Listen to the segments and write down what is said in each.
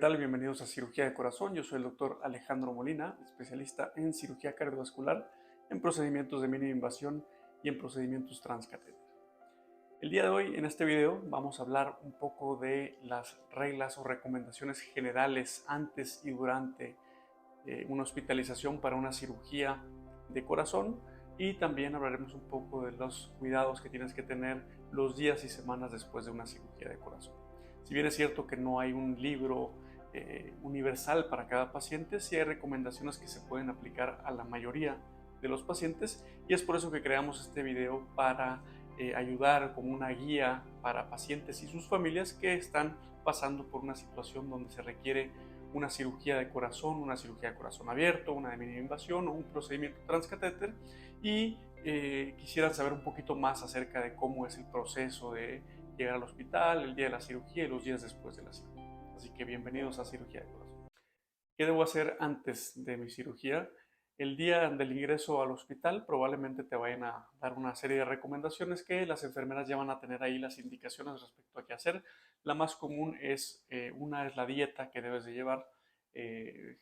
tal? Bienvenidos a Cirugía de Corazón. Yo soy el doctor Alejandro Molina, especialista en cirugía cardiovascular, en procedimientos de mínima invasión y en procedimientos transcatéter. El día de hoy, en este video, vamos a hablar un poco de las reglas o recomendaciones generales antes y durante una hospitalización para una cirugía de corazón, y también hablaremos un poco de los cuidados que tienes que tener los días y semanas después de una cirugía de corazón. Si bien es cierto que no hay un libro universal para cada paciente, sí hay recomendaciones que se pueden aplicar a la mayoría de los pacientes, y es por eso que creamos este video para ayudar como una guía para pacientes y sus familias que están pasando por una situación donde se requiere una cirugía de corazón, una cirugía de corazón abierto, una de mínima invasión o un procedimiento transcatéter, y quisieran saber un poquito más acerca de cómo es el proceso de llegar al hospital, el día de la cirugía y los días después de la cirugía. Así que bienvenidos a Cirugía de Corazón. ¿Qué debo hacer antes de mi cirugía? El día del ingreso al hospital probablemente te vayan a dar una serie de recomendaciones que las enfermeras ya van a tener ahí las indicaciones respecto a qué hacer. La más común es, una es la dieta que debes de llevar.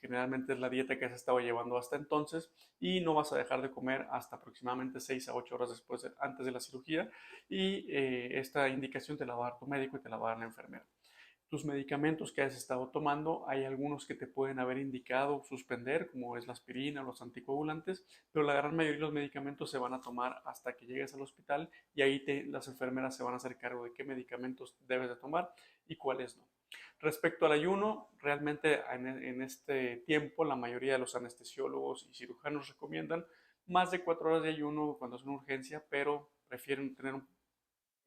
Generalmente es la dieta que has estado llevando hasta entonces, y no vas a dejar de comer hasta aproximadamente 6 a 8 horas antes de la cirugía, y esta indicación te la va a dar tu médico y te la va a dar la enfermera. Tus medicamentos que has estado tomando, hay algunos que te pueden haber indicado suspender, como es la aspirina o los anticoagulantes, pero la gran mayoría de los medicamentos se van a tomar hasta que llegues al hospital, y ahí las enfermeras se van a hacer cargo de qué medicamentos debes de tomar y cuáles no. Respecto al ayuno, realmente en este tiempo la mayoría de los anestesiólogos y cirujanos recomiendan más de 4 horas de ayuno cuando es una urgencia, pero prefieren tener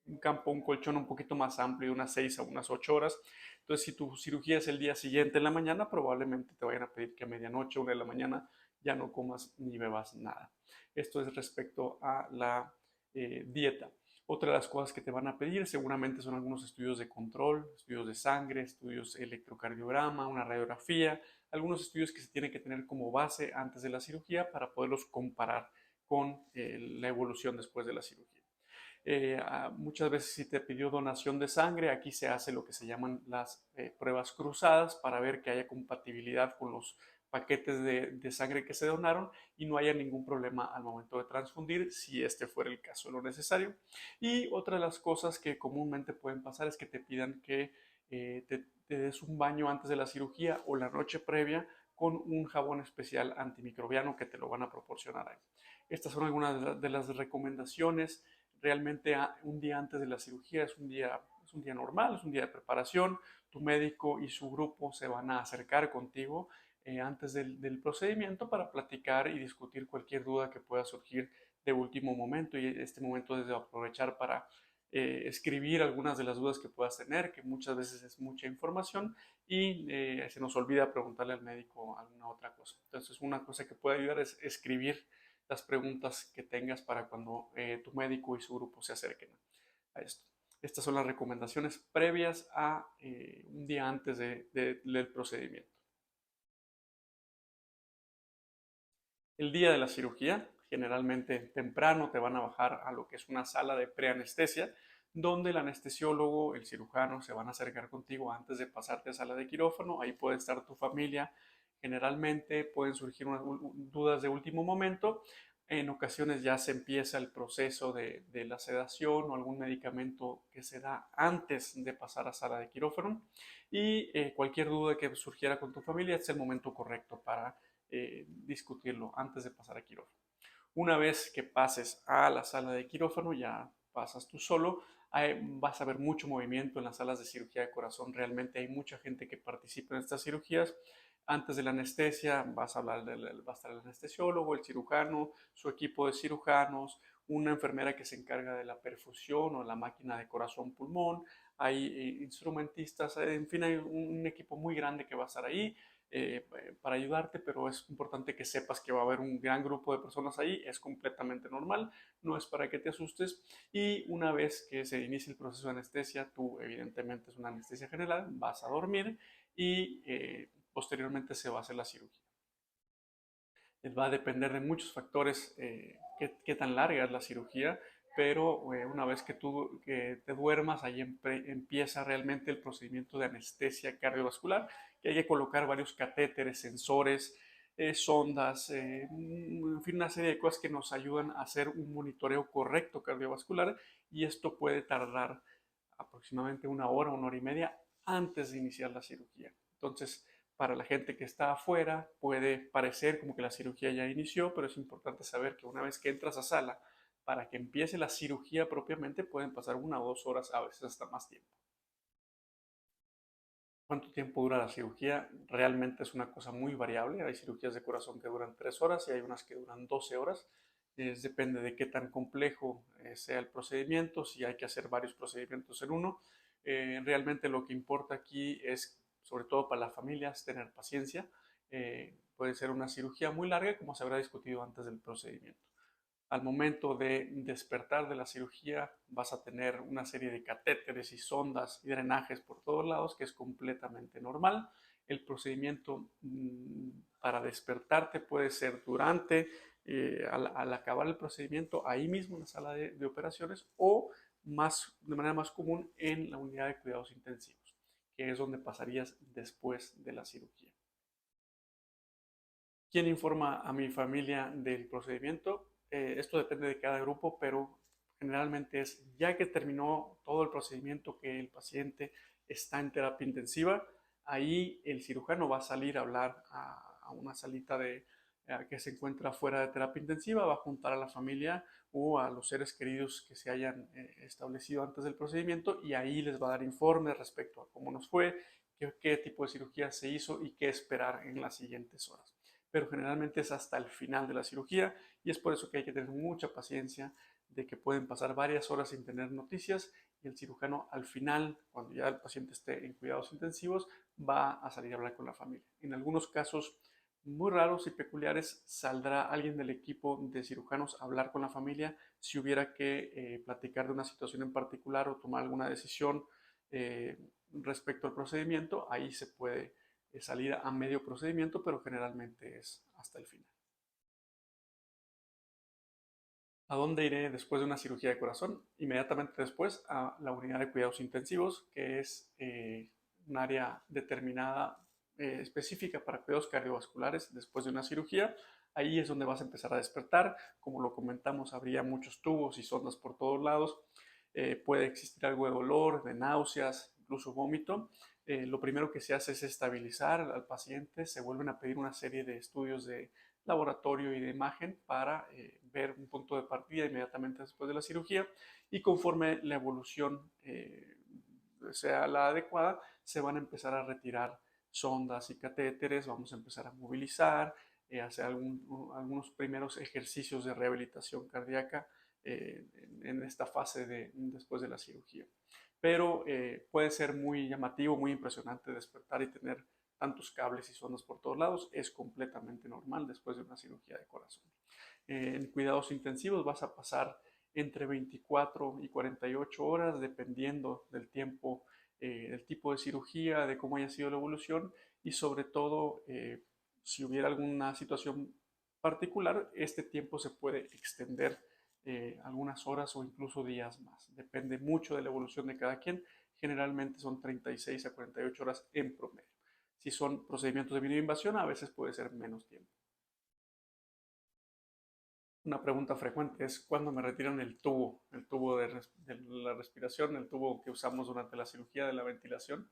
un colchón un poquito más amplio, de unas 6 a unas 8 horas. Entonces, si tu cirugía es el día siguiente en la mañana, probablemente te vayan a pedir que a medianoche, 1 de la mañana, ya no comas ni bebas nada. Esto es respecto a la dieta. Otra de las cosas que te van a pedir seguramente son algunos estudios de control, estudios de sangre, estudios de electrocardiograma, una radiografía, algunos estudios que se tienen que tener como base antes de la cirugía para poderlos comparar con la evolución después de la cirugía. Muchas veces si te pidió donación de sangre, aquí se hace lo que se llaman las pruebas cruzadas para ver que haya compatibilidad con los paquetes de sangre que se donaron y no haya ningún problema al momento de transfundir, si este fuera el caso lo necesario. Y otra de las cosas que comúnmente pueden pasar es que te pidan que te des un baño antes de la cirugía o la noche previa con un jabón especial antimicrobiano que te lo van a proporcionar ahí. Estas son algunas de las recomendaciones. Realmente un día antes de la cirugía es un día normal, es un día de preparación. Tu médico y su grupo se van a acercar contigo antes del procedimiento para platicar y discutir cualquier duda que pueda surgir de último momento, y este momento es de aprovechar para escribir algunas de las dudas que puedas tener, que muchas veces es mucha información y se nos olvida preguntarle al médico alguna otra cosa. Entonces, una cosa que puede ayudar es escribir las preguntas que tengas para cuando tu médico y su grupo se acerquen a esto. Estas son las recomendaciones previas a un día antes del procedimiento. El día de la cirugía, generalmente temprano, te van a bajar a lo que es una sala de preanestesia, donde el anestesiólogo, el cirujano, se van a acercar contigo antes de pasarte a sala de quirófano. Ahí puede estar tu familia. Generalmente pueden surgir dudas de último momento. En ocasiones ya se empieza el proceso de la sedación o algún medicamento que se da antes de pasar a sala de quirófano. Y cualquier duda que surgiera con tu familia, es el momento correcto para discutirlo antes de pasar a quirófano. Una vez que pases a la sala de quirófano, ya pasas tú solo, vas a ver mucho movimiento en las salas de cirugía de corazón. Realmente hay mucha gente que participa en estas cirugías. Antes de la anestesia va a estar el anestesiólogo, el cirujano, su equipo de cirujanos, una enfermera que se encarga de la perfusión o la máquina de corazón-pulmón, hay instrumentistas, en fin, hay un equipo muy grande que va a estar ahí para ayudarte, pero es importante que sepas que va a haber un gran grupo de personas ahí. Es completamente normal, no es para que te asustes. Y una vez que se inicie el proceso de anestesia, tú evidentemente es una anestesia general, vas a dormir y posteriormente se va a hacer la cirugía. Va a depender de muchos factores qué tan larga es la cirugía. pero una vez que te duermas, ahí empieza realmente el procedimiento de anestesia cardiovascular, que hay que colocar varios catéteres, sensores, sondas, en fin, una serie de cosas que nos ayudan a hacer un monitoreo correcto cardiovascular, y esto puede tardar aproximadamente una hora y media antes de iniciar la cirugía. Entonces, para la gente que está afuera puede parecer como que la cirugía ya inició, pero es importante saber que una vez que entras a sala, para que empiece la cirugía propiamente pueden pasar 1 o 2 horas, a veces hasta más tiempo. ¿Cuánto tiempo dura la cirugía? Realmente es una cosa muy variable. Hay cirugías de corazón que duran 3 horas y hay unas que duran 12 horas. Depende de qué tan complejo sea el procedimiento, si hay que hacer varios procedimientos en uno. Realmente lo que importa aquí es, sobre todo para las familias, tener paciencia. Puede ser una cirugía muy larga, como se habrá discutido antes del procedimiento. Al momento de despertar de la cirugía vas a tener una serie de catéteres y sondas y drenajes por todos lados, que es completamente normal. El procedimiento para despertarte puede ser durante, al acabar el procedimiento, ahí mismo en la sala de operaciones, o de manera más común en la unidad de cuidados intensivos, que es donde pasarías después de la cirugía. ¿Quién informa a mi familia del procedimiento? Esto depende de cada grupo, pero generalmente es ya que terminó todo el procedimiento, que el paciente está en terapia intensiva, ahí el cirujano va a salir a hablar a una salita que se encuentra fuera de terapia intensiva, va a juntar a la familia o a los seres queridos que se hayan establecido antes del procedimiento, y ahí les va a dar informes respecto a cómo nos fue, qué tipo de cirugía se hizo y qué esperar en las siguientes horas. Pero generalmente es hasta el final de la cirugía, y es por eso que hay que tener mucha paciencia, de que pueden pasar varias horas sin tener noticias, y el cirujano al final, cuando ya el paciente esté en cuidados intensivos, va a salir a hablar con la familia. En algunos casos muy raros y peculiares saldrá alguien del equipo de cirujanos a hablar con la familia si hubiera que platicar de una situación en particular o tomar alguna decisión eh, respecto al procedimiento. Ahí se puede salir a medio procedimiento, pero generalmente es hasta el final. ¿A dónde iré después de una cirugía de corazón? Inmediatamente después a la unidad de cuidados intensivos, que es un área determinada, específica para cuidados cardiovasculares después de una cirugía. Ahí es donde vas a empezar a despertar. Como lo comentamos, habría muchos tubos y sondas por todos lados. Puede existir algo de dolor, de náuseas, incluso vómito. Lo primero que se hace es estabilizar al paciente. Se vuelven a pedir una serie de estudios de laboratorio y de imagen para ver un punto de partida inmediatamente después de la cirugía, y conforme la evolución sea la adecuada, se van a empezar a retirar sondas y catéteres, vamos a empezar a movilizar, hacer algunos primeros ejercicios de rehabilitación cardíaca en esta fase después de la cirugía. Pero puede ser muy llamativo, muy impresionante despertar y tener tantos cables y sondas por todos lados. Es completamente normal después de una cirugía de corazón. En cuidados intensivos vas a pasar entre 24 y 48 horas, dependiendo del tiempo, del tipo de cirugía, de cómo haya sido la evolución, y sobre todo, si hubiera alguna situación particular, este tiempo se puede extender algunas horas o incluso días más. Depende mucho de la evolución de cada quien. Generalmente son 36 a 48 horas en promedio. Si son procedimientos de mínima invasión, a veces puede ser menos tiempo. Una pregunta frecuente es cuándo me retiran el tubo de la respiración, el tubo que usamos durante la cirugía de la ventilación.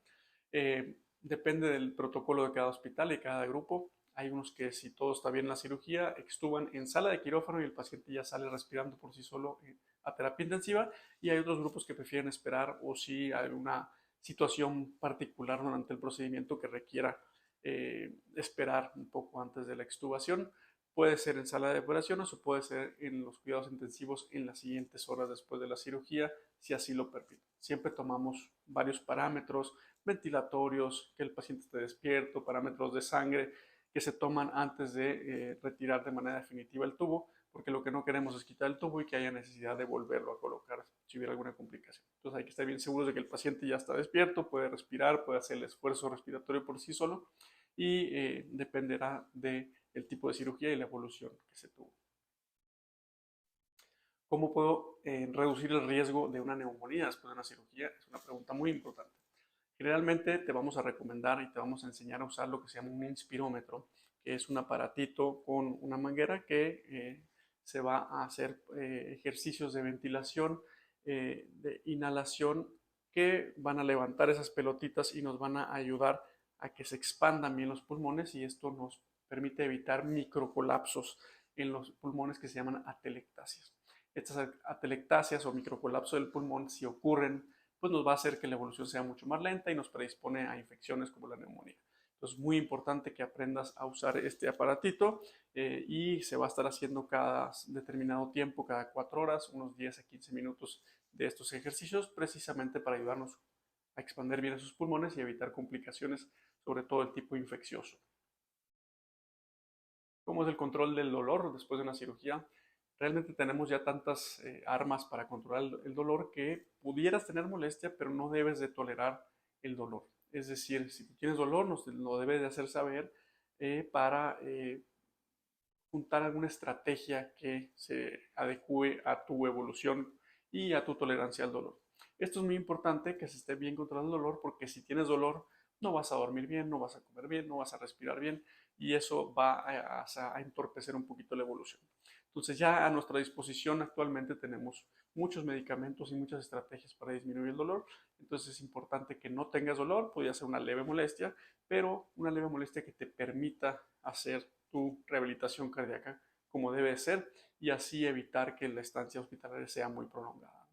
Depende del protocolo de cada hospital y cada grupo. Hay unos que, si todo está bien en la cirugía, extuban en sala de quirófano y el paciente ya sale respirando por sí solo a terapia intensiva, y hay otros grupos que prefieren esperar, o si hay una situación particular durante el procedimiento que requiera esperar un poco antes de la extubación. Puede ser en sala de operaciones o puede ser en los cuidados intensivos en las siguientes horas después de la cirugía, si así lo permite. Siempre tomamos varios parámetros ventilatorios, que el paciente esté despierto, parámetros de sangre que se toman antes de retirar de manera definitiva el tubo, porque lo que no queremos es quitar el tubo y que haya necesidad de volverlo a colocar si hubiera alguna complicación. Entonces hay que estar bien seguros de que el paciente ya está despierto, puede respirar, puede hacer el esfuerzo respiratorio por sí solo, y dependerá del tipo de cirugía y la evolución que se tuvo. ¿Cómo puedo reducir el riesgo de una neumonía después de una cirugía? Es una pregunta muy importante. Generalmente te vamos a recomendar y te vamos a enseñar a usar lo que se llama un inspirómetro, que es un aparatito con una manguera que se va a hacer ejercicios de ventilación, de inhalación, que van a levantar esas pelotitas y nos van a ayudar a que se expandan bien los pulmones, y esto nos permite evitar microcolapsos en los pulmones que se llaman atelectasias. Estas atelectasias o microcolapsos del pulmón, si ocurren, pues nos va a hacer que la evolución sea mucho más lenta y nos predispone a infecciones como la neumonía. Entonces, muy importante que aprendas a usar este aparatito y se va a estar haciendo cada determinado tiempo, cada 4 horas, unos 10 a 15 minutos de estos ejercicios, precisamente para ayudarnos a expandir bien esos pulmones y evitar complicaciones, sobre todo el tipo infeccioso. ¿Cómo es el control del dolor después de una cirugía? Realmente tenemos ya tantas armas para controlar el dolor que pudieras tener molestia, pero no debes de tolerar el dolor. Es decir, si tú tienes dolor, nos lo debes de hacer saber para juntar alguna estrategia que se adecue a tu evolución y a tu tolerancia al dolor. Esto es muy importante, que se esté bien controlado el dolor, porque si tienes dolor no vas a dormir bien, no vas a comer bien, no vas a respirar bien, y eso va a entorpecer un poquito la evolución. Entonces ya a nuestra disposición actualmente tenemos muchos medicamentos y muchas estrategias para disminuir el dolor. Entonces es importante que no tengas dolor, podría ser una leve molestia, pero una leve molestia que te permita hacer tu rehabilitación cardíaca como debe ser, y así evitar que la estancia hospitalaria sea muy prolongada.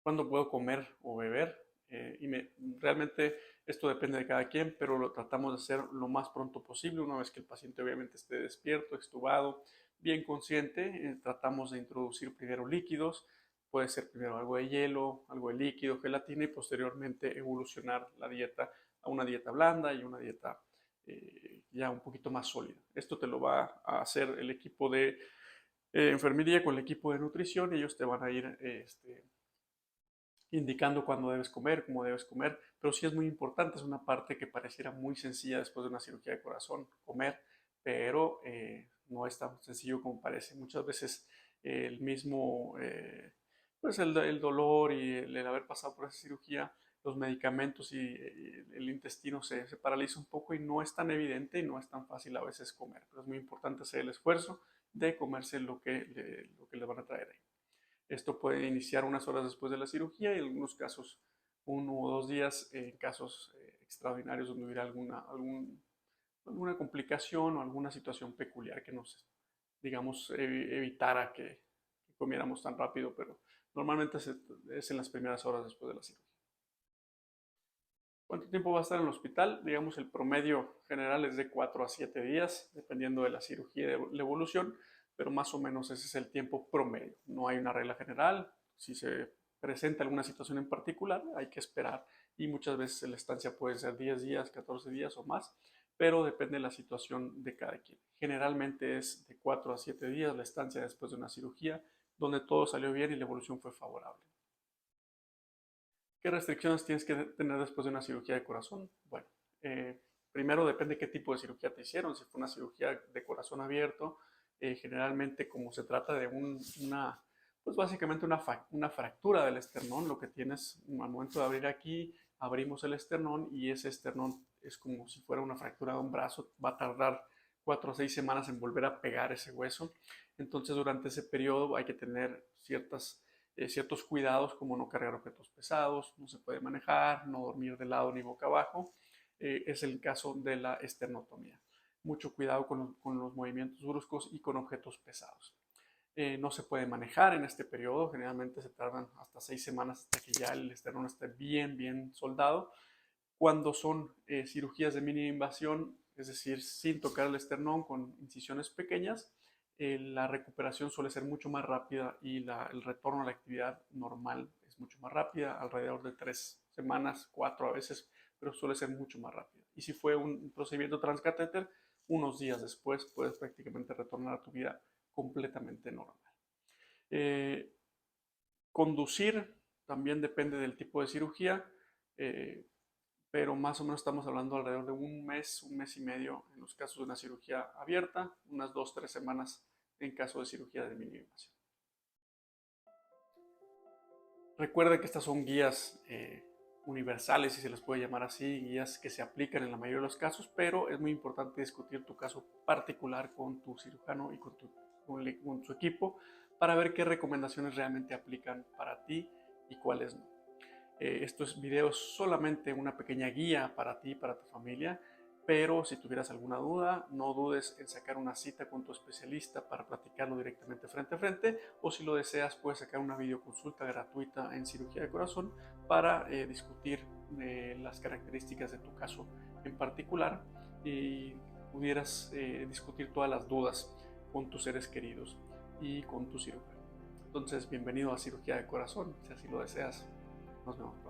¿Cuándo puedo comer o beber? Realmente esto depende de cada quien, pero lo tratamos de hacer lo más pronto posible, una vez que el paciente obviamente esté despierto, extubado, bien consciente. Tratamos de introducir primero líquidos, puede ser primero algo de hielo, algo de líquido, gelatina, y posteriormente evolucionar la dieta a una dieta blanda y una dieta ya un poquito más sólida. Esto te lo va a hacer el equipo de enfermería con el equipo de nutrición, y ellos te van a ir indicando cuándo debes comer, cómo debes comer, pero sí es muy importante, es una parte que pareciera muy sencilla después de una cirugía de corazón, comer, pero no es tan sencillo como parece. Muchas veces el mismo, pues el dolor y el haber pasado por esa cirugía, los medicamentos y el intestino se paraliza un poco y no es tan evidente y no es tan fácil a veces comer, pero es muy importante hacer el esfuerzo de comerse lo que le van a traer ahí. Esto puede iniciar unas horas después de la cirugía y en algunos casos 1 o 2 días, en casos extraordinarios donde hubiera alguna complicación o alguna situación peculiar que nos, digamos, evitara que comiéramos tan rápido, pero normalmente es en las primeras horas después de la cirugía. ¿Cuánto tiempo va a estar en el hospital? Digamos, el promedio general es de 4 a 7 días, dependiendo de la cirugía y de la evolución, pero más o menos ese es el tiempo promedio. No hay una regla general. Si se presenta alguna situación en particular, hay que esperar, y muchas veces la estancia puede ser 10 días, 14 días o más, pero depende de la situación de cada quien. Generalmente es de 4 a 7 días la estancia después de una cirugía, donde todo salió bien y la evolución fue favorable. ¿Qué restricciones tienes que tener después de una cirugía de corazón? Bueno, primero depende qué tipo de cirugía te hicieron. Si fue una cirugía de corazón abierto, generalmente como se trata de pues básicamente una fractura del esternón, lo que tienes al momento de abrir aquí, abrimos el esternón, y ese esternón es como si fuera una fractura de un brazo, va a tardar 4 o 6 semanas en volver a pegar ese hueso. Entonces durante ese periodo hay que tener ciertos cuidados, como no cargar objetos pesados, no se puede manejar, no dormir de lado ni boca abajo. Es el caso de la esternotomía. Mucho cuidado con los movimientos bruscos y con objetos pesados. No se puede manejar en este periodo, generalmente se tardan hasta 6 semanas hasta que ya el esternón esté bien, bien soldado. Cuando son cirugías de mínima invasión, es decir, sin tocar el esternón, con incisiones pequeñas, la recuperación suele ser mucho más rápida y el retorno a la actividad normal es mucho más rápida, alrededor de 3 semanas, 4 a veces, pero suele ser mucho más rápida. Y si fue un procedimiento transcatéter, unos días después puedes prácticamente retornar a tu vida completamente normal. Eh, Conducir también depende del tipo de cirugía. Pero más o menos estamos hablando alrededor de un mes y medio en los casos de una cirugía abierta, unas 2 o 3 semanas en caso de cirugía de mínima invasión. Recuerda que estas son guías universales, si se les puede llamar así, guías que se aplican en la mayoría de los casos, pero es muy importante discutir tu caso particular con tu cirujano y con su equipo para ver qué recomendaciones realmente aplican para ti y cuáles no. Estos videos solamente una pequeña guía para ti y para tu familia, pero si tuvieras alguna duda, no dudes en sacar una cita con tu especialista para platicarlo directamente frente a frente, o si lo deseas, puedes sacar una videoconsulta gratuita en cirugía de corazón para discutir las características de tu caso en particular y pudieras discutir todas las dudas con tus seres queridos y con tu cirujano. Entonces, bienvenido a Cirugía de Corazón, si así lo deseas. Nos vemos.